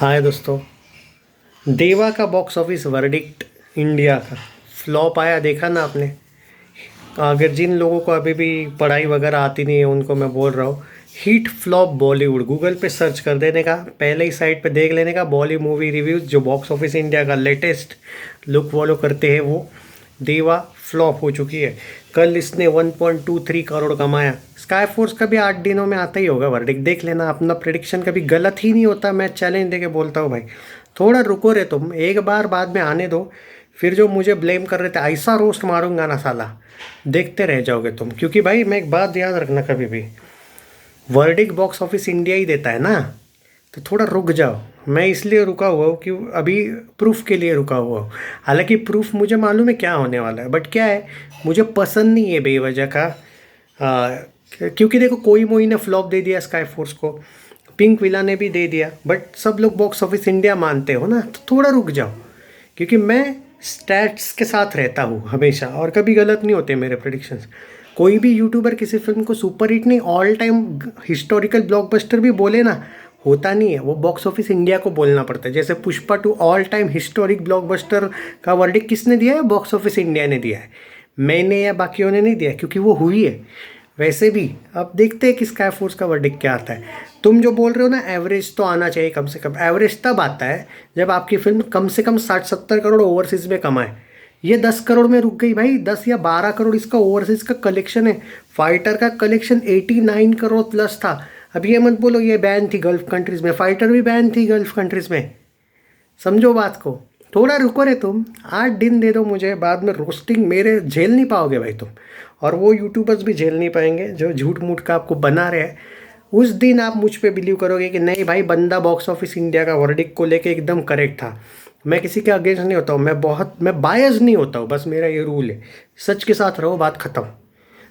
हाय दोस्तों। देवा का बॉक्स ऑफिस वर्डिक्ट इंडिया का फ्लॉप आया, देखा ना आपने। अगर जिन लोगों को अभी भी पढ़ाई वगैरह आती नहीं है उनको मैं बोल रहा हूँ, हिट फ्लॉप बॉलीवुड गूगल पे सर्च कर देने का, पहले ही साइट पे देख लेने का बॉली मूवी रिव्यूज जो बॉक्स ऑफिस इंडिया का लेटेस्ट लुक फॉलो करते हैं वो। देवा फ्लॉप हो चुकी है। कल इसने 1.23 करोड़ कमाया। स्काई फोर्स का भी 8 दिनों में आता ही होगा वर्डिक्ट, देख लेना। अपना प्रिडिक्शन कभी गलत ही नहीं होता, मैं चैलेंज देके बोलता हूँ भाई। थोड़ा रुको रे तुम, एक बार बाद में आने दो। फिर जो मुझे ब्लेम कर रहे थे, ऐसा रोस्ट मारूंगा ना साला, देखते रह जाओगे तुम। क्योंकि भाई मैं एक बात याद रखना, कभी भी वर्डिक्ट बॉक्स ऑफिस इंडिया ही देता है ना, तो थोड़ा रुक जाओ। मैं इसलिए रुका हुआ हूँ कि अभी प्रूफ के लिए रुका हुआ हूँ। हालांकि प्रूफ मुझे मालूम है क्या होने वाला है, बट क्या है, मुझे पसंद नहीं है बेवजह का। क्योंकि देखो, कोई मोई ने फ्लॉप दे दिया स्काई फोर्स को, पिंक विला ने भी दे दिया, बट सब लोग बॉक्स ऑफिस इंडिया मानते हो ना, तो थोड़ा रुक जाओ। क्योंकि मैं स्टैट्स के साथ रहता हूँ हमेशा, और कभी गलत नहीं होते मेरे प्रेडिक्शंस। कोई भी यूट्यूबर किसी फिल्म को सुपर हिट नहीं, ऑल टाइम हिस्टोरिकल ब्लॉकबस्टर भी बोले ना, होता नहीं है। वो बॉक्स ऑफिस इंडिया को बोलना पड़ता है। जैसे Pushpa 2 all time historic blockbuster का वर्डिक्ट किसने दिया है? बॉक्स ऑफिस इंडिया ने दिया है, मैंने या बाकियों ने नहीं दिया, क्योंकि वो हुई है। वैसे भी अब देखते हैं कि स्काई फोर्स का वर्डिक्ट क्या आता है। तुम जो बोल रहे हो ना, एवरेज तो आना चाहिए कम से कम। एवरेज तब आता है जब आपकी फिल्म कम से कम 60-70 करोड़ ओवरसीज़ में कमाए। ये 10 करोड़ में रुक गई भाई। 10 या 12 करोड़ इसका ओवरसीज़ का कलेक्शन है। फाइटर का कलेक्शन 89 करोड़ प्लस था। अब ये मत बोलो ये बैन थी गल्फ कंट्रीज़ में, फाइटर भी बैन थी गल्फ कंट्रीज़ में। समझो बात को, थोड़ा रुको रे तुम। 8 दिन दे दो मुझे, बाद में रोस्टिंग मेरे झेल नहीं पाओगे भाई तुम, और वो यूट्यूबर्स भी झेल नहीं पाएंगे जो झूठ मूठ का आपको बना रहे हैं। उस दिन आप मुझ पे बिलीव करोगे कि नहीं भाई, बंदा बॉक्स ऑफिस इंडिया का वर्डिक्ट को लेके एकदम करेक्ट था। मैं किसी के अगेंस्ट नहीं होता हूँ, मैं बायस नहीं होता हूँ, बस मेरा ये रूल है। सच के साथ रहो, बात ख़त्म।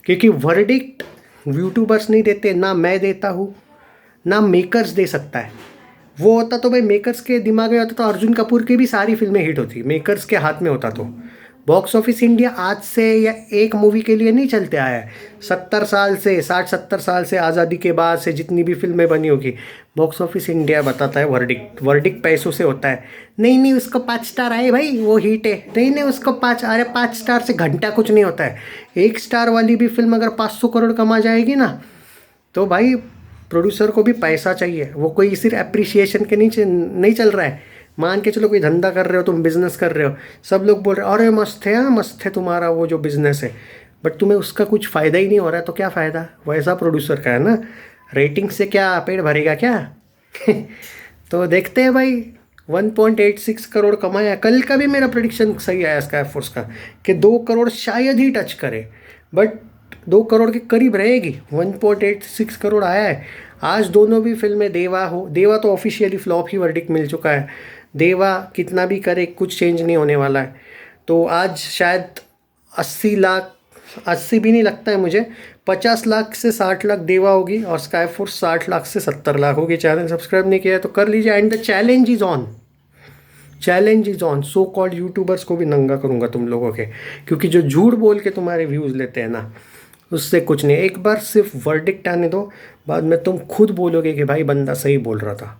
क्योंकि वर्डिक्ट यूट्यूबर्स नहीं देते, ना मैं देता हूँ, ना मेकर्स दे सकता है। वो होता तो भाई मेकर्स के दिमाग में होता तो अर्जुन कपूर की भी सारी फिल्में हिट होती, मेकर्स के हाथ में होता तो। बॉक्स ऑफिस इंडिया आज से या एक मूवी के लिए नहीं चलते आया है। 70 साल से, 60-70 साल से, आज़ादी के बाद से जितनी भी फिल्में बनी होगी, बॉक्स ऑफिस इंडिया बताता है वर्डिक्ट। वर्डिक्ट पैसों से होता है। नहीं नहीं, उसको 5 स्टार आए भाई, वो हिट है। नहीं नहीं, उसको 5, अरे 5 स्टार से घंटा कुछ नहीं होता है। 1 स्टार वाली भी फिल्म अगर 500 करोड़ कमा जाएगी ना, तो भाई प्रोड्यूसर को भी पैसा चाहिए। वो कोई सिर्फ अप्रिसिएशन के नीचे नहीं चल रहा है। मान के चलो कोई धंधा कर रहे हो, तुम बिजनेस कर रहे हो, सब लोग बोल रहे हो अरे मस्त है, मस्त है तुम्हारा वो जो बिजनेस है, बट तुम्हें उसका कुछ फ़ायदा ही नहीं हो रहा है, तो क्या फ़ायदा? वैसा प्रोड्यूसर का है ना। रेटिंग से क्या पेट भरेगा क्या? तो देखते हैं भाई। 1.86 करोड़ कमाया। कल का भी मेरा प्रेडिक्शन सही आया स्काई फोर्स का, कि 2 करोड़ शायद ही टच करे, बट 2 करोड़ के करीब रहेगी। 1.86 करोड़ आया है। आज दोनों भी फिल्में देवा तो ऑफिशियली फ्लॉप ही वर्डिक्ट मिल चुका है। देवा कितना भी करे कुछ चेंज नहीं होने वाला है। तो आज शायद 80 लाख, 80 भी नहीं लगता है मुझे, 50 लाख से 60 लाख देवा होगी, और स्काई फोर्स 60 लाख से 70 लाख होगी। चैनल सब्सक्राइब नहीं किया है तो कर लीजिए। And the challenge is on, challenge is on. So called YouTubers को भी नंगा करूँगा तुम लोगों के, क्योंकि जो झूठ बोल के तुम्हारे व्यूज़ लेते हैं ना, उससे कुछ नहीं। एक बार सिर्फ वर्डिक्ट आने दो, बाद में तुम खुद बोलोगे कि भाई बंदा सही बोल रहा था।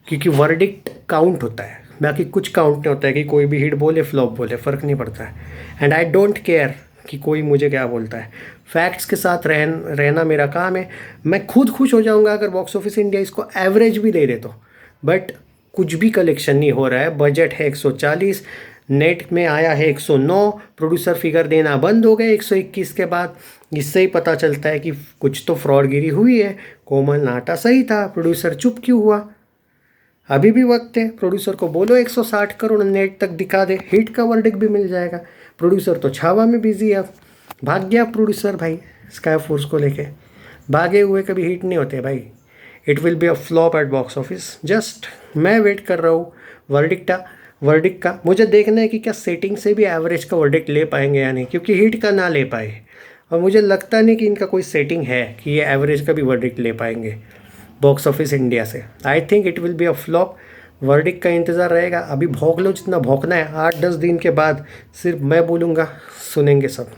क्योंकि वर्डिक्ट काउंट होता है, बाकी कुछ काउंट नहीं होता है। कि कोई भी हिट बोले फ्लॉप बोले, फ़र्क नहीं पड़ता है। एंड आई डोंट केयर कि कोई मुझे क्या बोलता है। फैक्ट्स के साथ रहना मेरा काम है। मैं खुद खुश हो जाऊंगा अगर बॉक्स ऑफिस इंडिया इसको एवरेज भी दे दे तो, बट कुछ भी कलेक्शन नहीं हो रहा है। बजट है 140, नेट में आया है 109, प्रोड्यूसर फिगर देना बंद हो गए 121 के बाद। इससे ही पता चलता है कि कुछ तो फ्रॉडगिरी हुई है। कोमल नाटा सही था, प्रोड्यूसर चुप क्यों हुआ? अभी भी वक्त है, प्रोड्यूसर को बोलो 160 करोड़ नेट तक दिखा दे, हिट का वर्डिक्ट भी मिल जाएगा। प्रोड्यूसर तो छावा में बिजी है। अब भाग गया प्रोड्यूसर भाई स्काई फोर्स को लेके। भागे हुए कभी हिट नहीं होते भाई। It will be a flop at box office. Just मैं वेट कर रहा हूँ वर्डिक्ट का। मुझे देखना है कि क्या सेटिंग से भी एवरेज का वर्डिक्ट ले पाएंगे या नहीं, क्योंकि हिट का ना ले पाए, और मुझे लगता नहीं कि इनका कोई सेटिंग है कि ये एवरेज का भी वर्डिक्ट ले पाएंगे बॉक्स ऑफिस इंडिया से। I think it will be a flop. Verdict का इंतज़ार रहेगा। अभी भौंक लो जितना भौंकना है। 8-10 दिन के बाद सिर्फ मैं बोलूँगा, सुनेंगे सब।